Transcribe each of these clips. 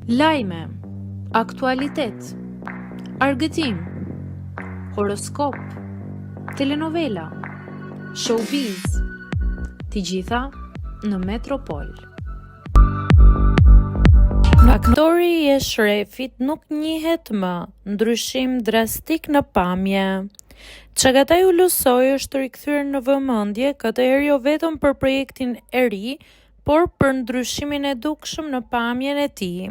Lajme, aktualitet, argëtim, horoskop, telenovela, showbiz, të gjitha në Metropol. Aktori i Eshrefit nuk njihet më, ndryshim drastik në pamje. Çagataj Ulusoj është rikthyer në vëmendje, këtë herë jo vetëm për projektin e ri, por për ndryshimin e dukshëm në pamjen e tij.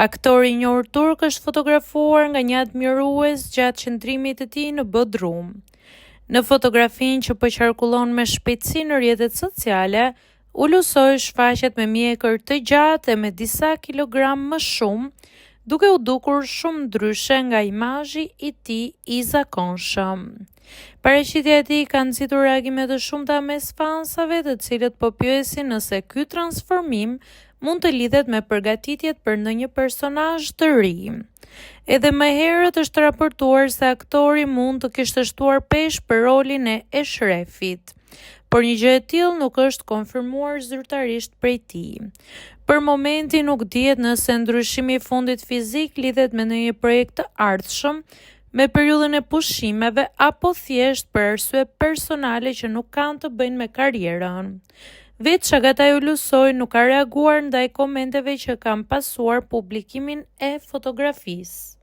Aktori i njohur turk është fotografuar nga një admirues gjatë qëndrimit të tij në Bodrum. Në fotografinë që po qarkullon me shpejtësi në rrjetet sociale, Ulusoj shfaqet me mjekër të gjatë e me disa kilogram më shumë, duke u dukur shumë ndryshe nga imazhi i tij i zakonshëm. Paraqitja e tij ka nxitur reagime të shumta mes fansave, të cilët po pyesin nëse ky transformim mund të lidhet me përgatitjet për ndonjë personazh të ri. Edhe më herët është raportuar se aktori mund të kishte shtuar peshë për rolin e Eshrefit, por një gjë e tillë nuk është konfirmuar zyrtarisht prej tij. Për momentin nuk dihet nëse ndryshimi i fundit fizik lidhet me ndonjë projekt të ardhshëm, me periudhën e pushimeve apo thjesht për arsye personale që nuk kanë të bëjnë me karrierën. Vetë Çagataj Ulusoj nuk ka reaguar ndaj komenteve që kanë pasuar publikimin e fotografisë.